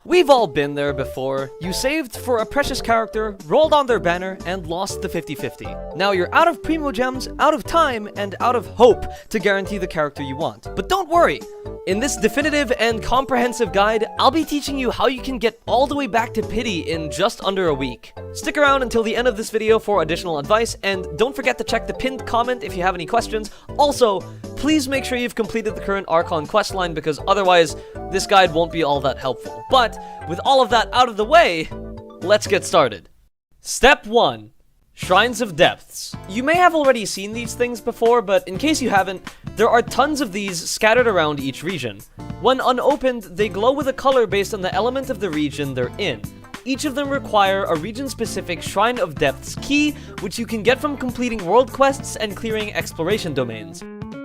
We've all been there before. You saved for a precious character, rolled on their banner, and lost the 50-50. Now you're out of Primogems, out of time, and out of hope to guarantee the character you want. But don't worry! In this definitive and comprehensive guide, I'll be teaching you how you can get all the way back to pity in just under a week. Stick around until the end of this video for additional advice, and don't forget to check the pinned comment if you have any questions. Also, please make sure you've completed the current Archon questline because otherwise, this guide won't be all that helpful. But, with all of that out of the way, let's get started. Step 1. Shrines of Depths. You may have already seen these things before, but in case you haven't, there are tons of these scattered around each region. When unopened, they glow with a color based on the element of the region they're in. Each of them require a region-specific Shrine of Depths key, which you can get from completing world quests and clearing exploration domains.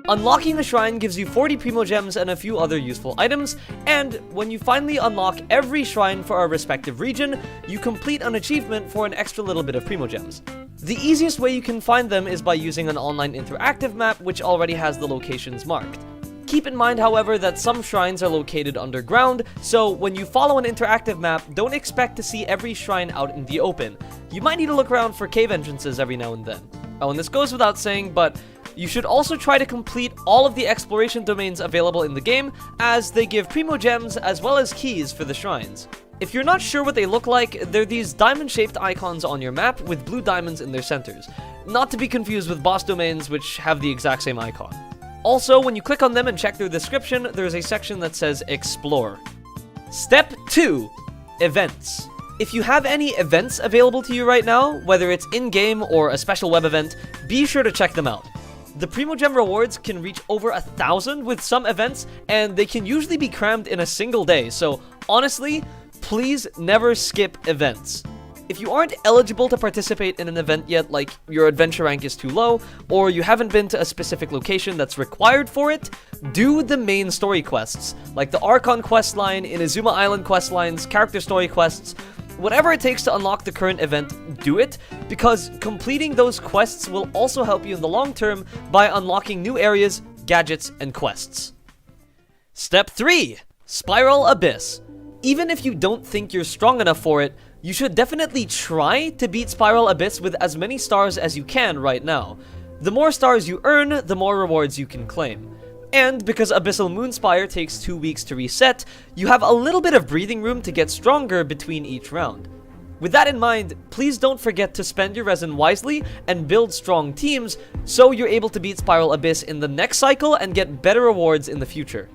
Unlocking the shrine gives you 40 Primogems and a few other useful items, and when you finally unlock every shrine for a respective region, you complete an achievement for an extra little bit of Primogems. The easiest way you can find them is by using an online interactive map which already has the locations marked. Keep in mind, however, that some shrines are located underground, so when you follow an interactive map, don't expect to see every shrine out in the open. You might need to look around for cave entrances every now and then. Oh, and this goes without saying, but you should also try to complete all of the exploration domains available in the game, as they give Primogems as well as keys for the shrines. If you're not sure what they look like, they're these diamond-shaped icons on your map with blue diamonds in their centers. Not to be confused with boss domains, which have the exact same icon. Also, when you click on them and check their description, there's a section that says Explore. Step 2. Events. If you have any events available to you right now, whether it's in-game or a special web event, be sure to check them out. The Primogem rewards can reach over 1,000 with some events, and they can usually be crammed in a single day, so honestly, please never skip events. If you aren't eligible to participate in an event yet, like your adventure rank is too low, or you haven't been to a specific location that's required for it, do the main story quests, like the Archon questline, Inazuma Island questlines, character story quests. Whatever it takes to unlock the current event, do it, because completing those quests will also help you in the long term by unlocking new areas, gadgets, and quests. Step 3. Spiral Abyss. Even if you don't think you're strong enough for it, you should definitely try to beat Spiral Abyss with as many stars as you can right now. The more stars you earn, the more rewards you can claim. And because Abyssal Moonspire takes 2 weeks to reset, you have a little bit of breathing room to get stronger between each round. With that in mind, please don't forget to spend your resin wisely and build strong teams so you're able to beat Spiral Abyss in the next cycle and get better rewards in the future.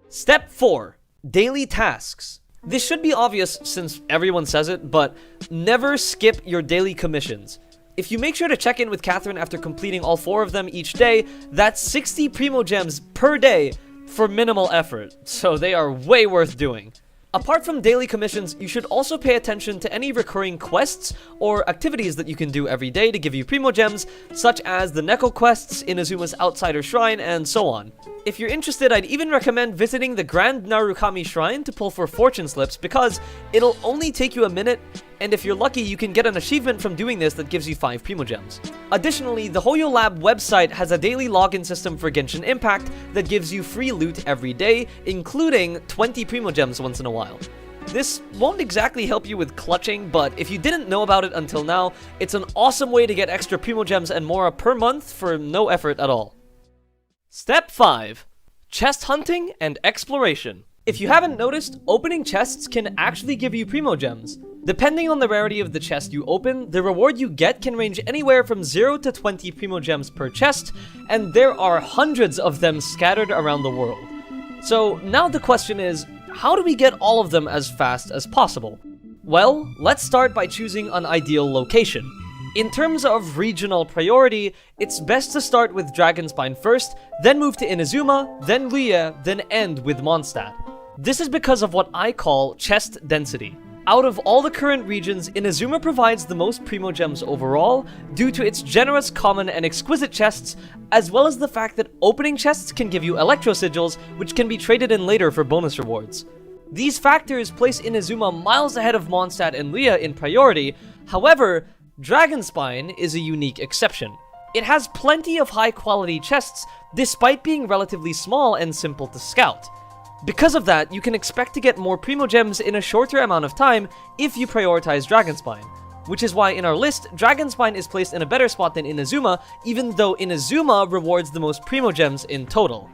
Step 4. Daily Tasks. This should be obvious since everyone says it, but never skip your daily commissions. If you make sure to check in with Catherine after completing all 4 of them each day, that's 60 Primogems per day for minimal effort, so they are way worth doing. Apart from daily commissions, you should also pay attention to any recurring quests or activities that you can do every day to give you Primogems, such as the Neko quests, Inazuma's Outsider Shrine, and so on. If you're interested, I'd even recommend visiting the Grand Narukami Shrine to pull for fortune slips because it'll only take you a minute, and if you're lucky, you can get an achievement from doing this that gives you 5 Primogems. Additionally, the HoYolab website has a daily login system for Genshin Impact that gives you free loot every day, including 20 Primogems once in a while. This won't exactly help you with clutching, but if you didn't know about it until now, it's an awesome way to get extra Primogems and more per month for no effort at all. Step 5. Chest hunting and exploration. If you haven't noticed, opening chests can actually give you Primogems. Depending on the rarity of the chest you open, the reward you get can range anywhere from 0 to 20 Primogems per chest, and there are hundreds of them scattered around the world. So now the question is, how do we get all of them as fast as possible? Well, let's start by choosing an ideal location. In terms of regional priority, it's best to start with Dragonspine first, then move to Inazuma, then Liyue, then end with Mondstadt. This is because of what I call chest density. Out of all the current regions, Inazuma provides the most Primogems overall due to its generous, common, and exquisite chests, as well as the fact that opening chests can give you Electro Sigils, which can be traded in later for bonus rewards. These factors place Inazuma miles ahead of Mondstadt and Liyue in priority. However, Dragonspine is a unique exception. It has plenty of high-quality chests, despite being relatively small and simple to scout. Because of that, you can expect to get more Primogems in a shorter amount of time if you prioritize Dragonspine. Which is why in our list, Dragonspine is placed in a better spot than Inazuma, even though Inazuma rewards the most Primogems in total.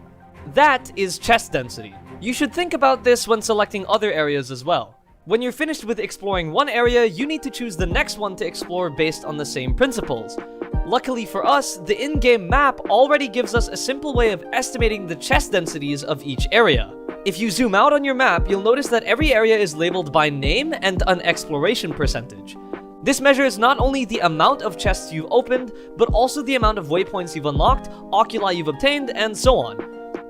That is chest density. You should think about this when selecting other areas as well. When you're finished with exploring one area, you need to choose the next one to explore based on the same principles. Luckily for us, the in-game map already gives us a simple way of estimating the chest densities of each area. If you zoom out on your map, you'll notice that every area is labeled by name and an exploration percentage. This measures not only the amount of chests you've opened, but also the amount of waypoints you've unlocked, oculi you've obtained, and so on.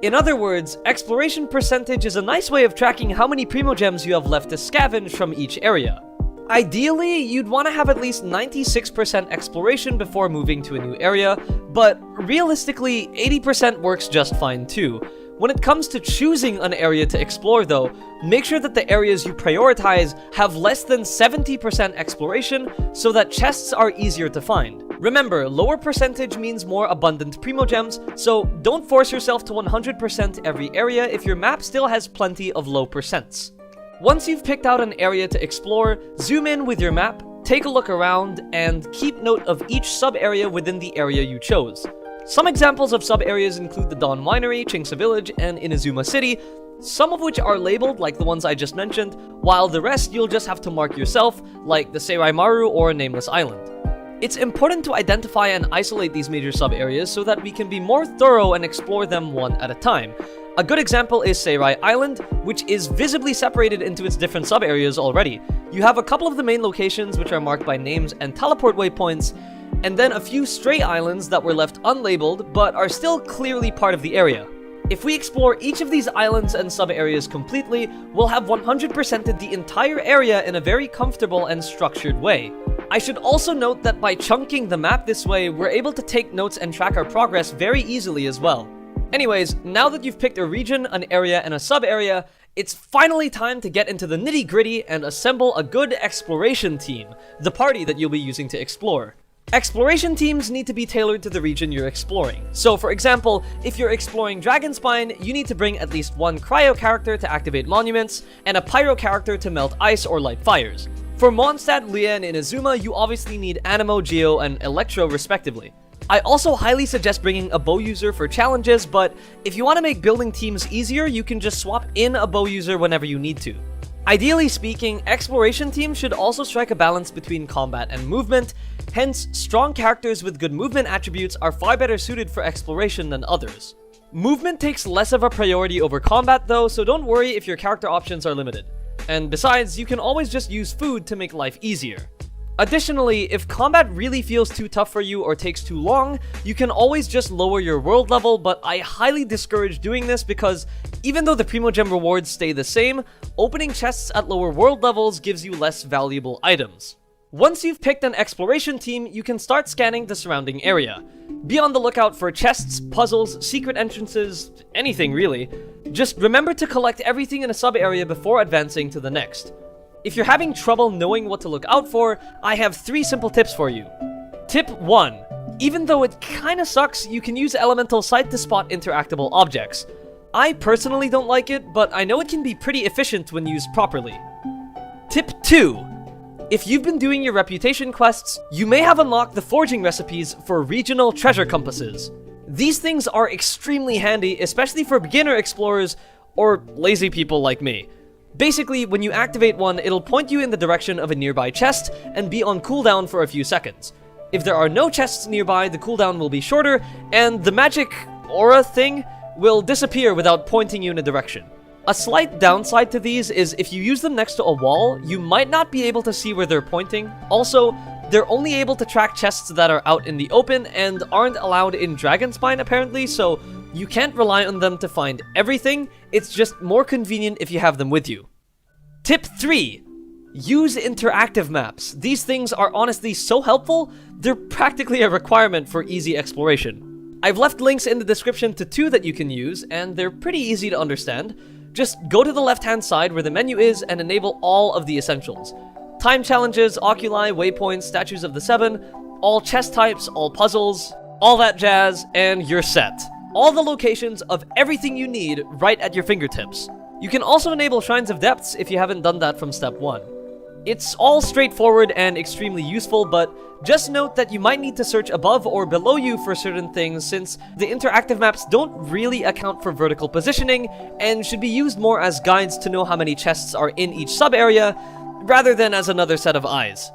In other words, exploration percentage is a nice way of tracking how many Primogems you have left to scavenge from each area. Ideally, you'd want to have at least 96% exploration before moving to a new area, but realistically, 80% works just fine too. When it comes to choosing an area to explore though, make sure that the areas you prioritize have less than 70% exploration so that chests are easier to find. Remember, lower percentage means more abundant Primogems, so don't force yourself to 100% every area if your map still has plenty of low percents. Once you've picked out an area to explore, zoom in with your map, take a look around, and keep note of each sub-area within the area you chose. Some examples of sub-areas include the Dawn Winery, Chingsa Village, and Inazuma City, some of which are labeled like the ones I just mentioned, while the rest you'll just have to mark yourself, like the Seirai Maru or Nameless Island. It's important to identify and isolate these major sub-areas so that we can be more thorough and explore them one at a time. A good example is Seirai Island, which is visibly separated into its different sub-areas already. You have a couple of the main locations which are marked by names and teleport waypoints, and then a few stray islands that were left unlabeled but are still clearly part of the area. If we explore each of these islands and sub-areas completely, we'll have 100%ed the entire area in a very comfortable and structured way. I should also note that by chunking the map this way, we're able to take notes and track our progress very easily as well. Anyways, now that you've picked a region, an area, and a sub-area, it's finally time to get into the nitty-gritty and assemble a good exploration team, the party that you'll be using to explore. Exploration teams need to be tailored to the region you're exploring. So for example, if you're exploring Dragonspine, you need to bring at least one Cryo character to activate monuments, and a Pyro character to melt ice or light fires. For Mondstadt, Lea, and Inazuma, you obviously need Anemo, Geo, and Electro respectively. I also highly suggest bringing a bow user for challenges, but if you want to make building teams easier, you can just swap in a bow user whenever you need to. Ideally speaking, exploration teams should also strike a balance between combat and movement, hence strong characters with good movement attributes are far better suited for exploration than others. Movement takes less of a priority over combat though, so don't worry if your character options are limited. And besides, you can always just use food to make life easier. Additionally, if combat really feels too tough for you or takes too long, you can always just lower your world level, but I highly discourage doing this because even though the Primogem rewards stay the same, opening chests at lower world levels gives you less valuable items. Once you've picked an exploration team, you can start scanning the surrounding area. Be on the lookout for chests, puzzles, secret entrances, anything really. Just remember to collect everything in a sub-area before advancing to the next. If you're having trouble knowing what to look out for, I have 3 simple tips for you. Tip 1. Even though it kinda sucks, you can use Elemental Sight to spot interactable objects. I personally don't like it, but I know it can be pretty efficient when used properly. Tip 2. If you've been doing your reputation quests, you may have unlocked the forging recipes for regional treasure compasses. These things are extremely handy, especially for beginner explorers or lazy people like me. Basically, when you activate one, it'll point you in the direction of a nearby chest and be on cooldown for a few seconds. If there are no chests nearby, the cooldown will be shorter, and the magic aura thing will disappear without pointing you in a direction. A slight downside to these is if you use them next to a wall, you might not be able to see where they're pointing. Also, they're only able to track chests that are out in the open and aren't allowed in Dragonspine apparently, so you can't rely on them to find everything. It's just more convenient if you have them with you. Tip 3. Use interactive maps. These things are honestly so helpful, they're practically a requirement for easy exploration. I've left links in the description to 2 that you can use, and they're pretty easy to understand. Just go to the left-hand side where the menu is and enable all of the essentials. Time challenges, oculi, waypoints, statues of the 7, all chest types, all puzzles, all that jazz, and you're set. All the locations of everything you need right at your fingertips. You can also enable Shrines of Depths if you haven't done that from step 1. It's all straightforward and extremely useful, but just note that you might need to search above or below you for certain things, since the interactive maps don't really account for vertical positioning and should be used more as guides to know how many chests are in each sub-area, rather than as another set of eyes.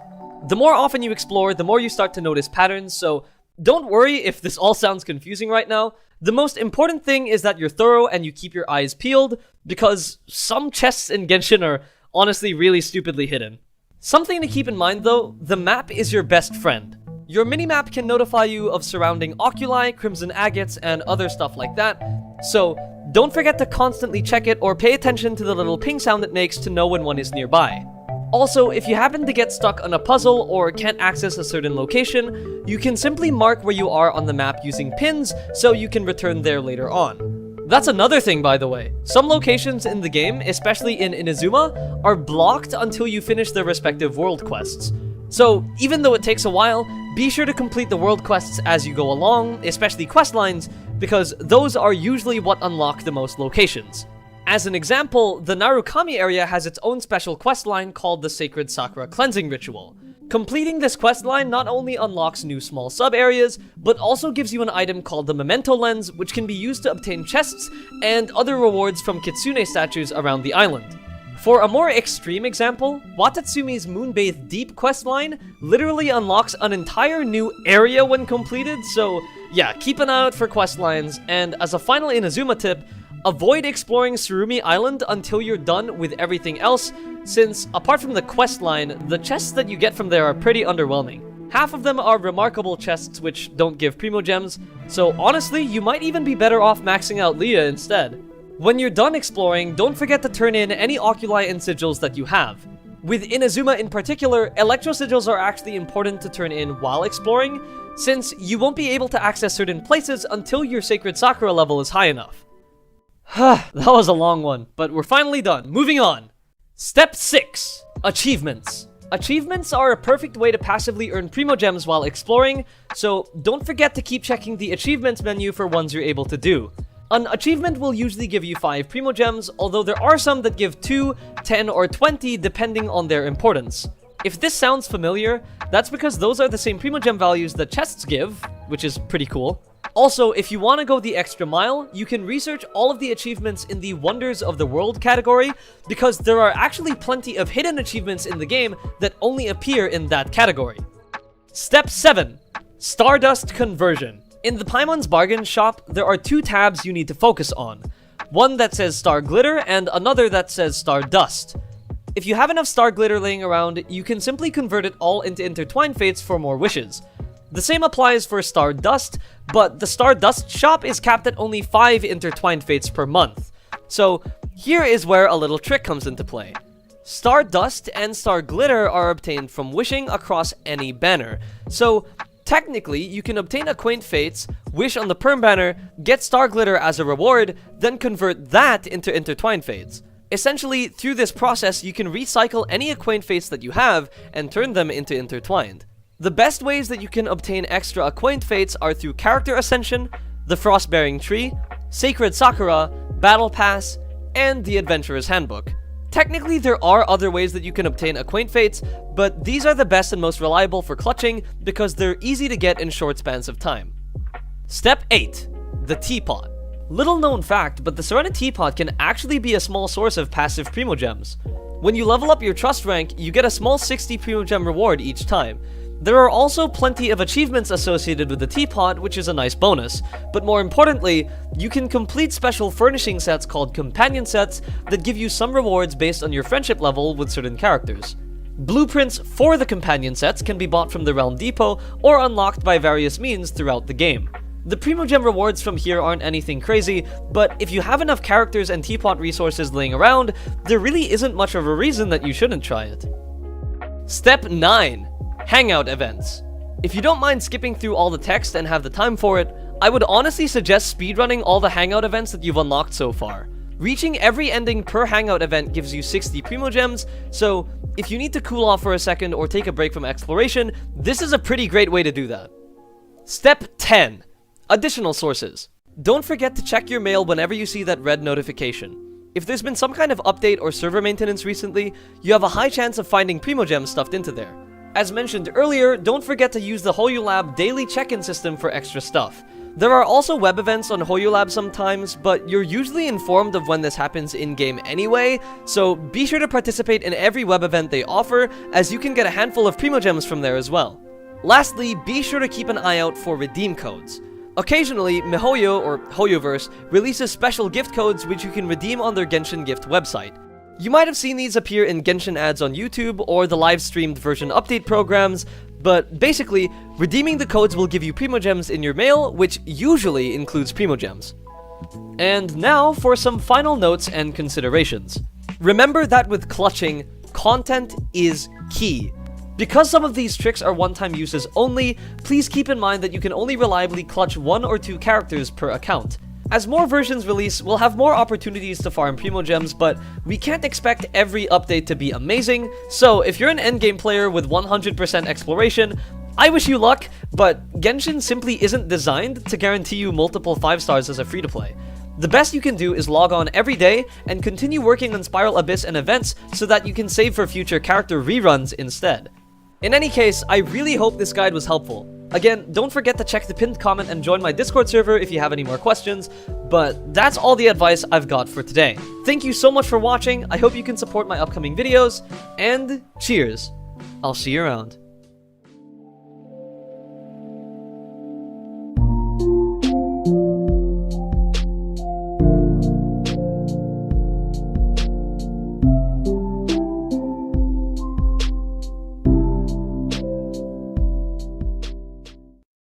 The more often you explore, the more you start to notice patterns, so don't worry if this all sounds confusing right now. The most important thing is that you're thorough and you keep your eyes peeled, because some chests in Genshin are honestly really stupidly hidden. Something to keep in mind though, the map is your best friend. Your minimap can notify you of surrounding oculi, crimson agates, and other stuff like that, so don't forget to constantly check it or pay attention to the little ping sound it makes to know when one is nearby. Also, if you happen to get stuck on a puzzle or can't access a certain location, you can simply mark where you are on the map using pins so you can return there later on. That's another thing, by the way. Some locations in the game, especially in Inazuma, are blocked until you finish their respective world quests. So, even though it takes a while, be sure to complete the world quests as you go along, especially quest lines, because those are usually what unlock the most locations. As an example, the Narukami area has its own special questline called the Sacred Sakura Cleansing Ritual. Completing this questline not only unlocks new small sub-areas, but also gives you an item called the Memento Lens, which can be used to obtain chests and other rewards from Kitsune statues around the island. For a more extreme example, Watatsumi's Moonbathe Deep questline literally unlocks an entire new area when completed, so yeah, keep an eye out for questlines, and as a final Inazuma tip, avoid exploring Surumi Island until you're done with everything else, since apart from the questline, the chests that you get from there are pretty underwhelming. Half of them are remarkable chests which don't give Primogems, so honestly, you might even be better off maxing out Leah instead. When you're done exploring, don't forget to turn in any oculi and sigils that you have. With Inazuma in particular, electro sigils are actually important to turn in while exploring, since you won't be able to access certain places until your Sacred Sakura level is high enough. That was a long one, but we're finally done. Moving on. Step 6. Achievements. Achievements are a perfect way to passively earn Primogems while exploring, so don't forget to keep checking the achievements menu for ones you're able to do. An achievement will usually give you 5 Primogems, although there are some that give 2, 10, or 20 depending on their importance. If this sounds familiar, that's because those are the same Primogem values that chests give, which is pretty cool. Also, if you want to go the extra mile, you can research all of the achievements in the Wonders of the World category, because there are actually plenty of hidden achievements in the game that only appear in that category. Step 7. Stardust Conversion. In the Paimon's Bargain Shop, there are 2 tabs you need to focus on. One that says Star Glitter and another that says Stardust. If you have enough Star Glitter laying around, you can simply convert it all into Intertwined Fates for more wishes. The same applies for Stardust, but the Stardust shop is capped at only 5 Intertwined Fates per month. So here is where a little trick comes into play. Stardust and Star Glitter are obtained from wishing across any banner. So technically, you can obtain Acquaint Fates, wish on the Perm banner, get Star Glitter as a reward, then convert that into Intertwined Fates. Essentially, through this process, you can recycle any Acquaint Fates that you have and turn them into Intertwined. The best ways that you can obtain extra Acquaint Fates are through Character Ascension, the Frostbearing Tree, Sacred Sakura, Battle Pass, and the Adventurer's Handbook. Technically, there are other ways that you can obtain Acquaint Fates, but these are the best and most reliable for clutching because they're easy to get in short spans of time. Step 8. The Teapot. Little known fact, but the Serena Teapot can actually be a small source of passive Primogems. When you level up your Trust rank, you get a small 60 Primogem reward each time. There are also plenty of achievements associated with the Teapot, which is a nice bonus, but more importantly, you can complete special furnishing sets called companion sets that give you some rewards based on your friendship level with certain characters. Blueprints for the companion sets can be bought from the Realm Depot or unlocked by various means throughout the game. The Primogem rewards from here aren't anything crazy, but if you have enough characters and Teapot resources laying around, there really isn't much of a reason that you shouldn't try it. Step 9. Hangout events. If you don't mind skipping through all the text and have the time for it, I would honestly suggest speedrunning all the Hangout events that you've unlocked so far. Reaching every ending per Hangout event gives you 60 Primogems, so if you need to cool off for a second or take a break from exploration, this is a pretty great way to do that. Step 10. Additional sources. Don't forget to check your mail whenever you see that red notification. If there's been some kind of update or server maintenance recently, you have a high chance of finding Primogem stuffed into there. As mentioned earlier, don't forget to use the HoYolab daily check-in system for extra stuff. There are also web events on HoYolab sometimes, but you're usually informed of when this happens in-game anyway, so be sure to participate in every web event they offer, as you can get a handful of Primogems from there as well. Lastly, be sure to keep an eye out for redeem codes. Occasionally, miHoYo or HoYoverse releases special gift codes which you can redeem on their Genshin gift website. You might have seen these appear in Genshin ads on YouTube or the live-streamed version update programs, but basically, redeeming the codes will give you Primogems in your mail, which usually includes Primogems. And now for some final notes and considerations. Remember that with clutching, content is key. Because some of these tricks are one-time uses only, please keep in mind that you can only reliably clutch 1 or 2 characters per account. As more versions release, we'll have more opportunities to farm Primogems, but we can't expect every update to be amazing, so if you're an endgame player with 100% exploration, I wish you luck, but Genshin simply isn't designed to guarantee you multiple 5 stars as a free-to-play. The best you can do is log on every day and continue working on Spiral Abyss and events so that you can save for future character reruns instead. In any case, I really hope this guide was helpful. Again, don't forget to check the pinned comment and join my Discord server if you have any more questions, but that's all the advice I've got for today. Thank you so much for watching, I hope you can support my upcoming videos, and cheers! I'll see you around.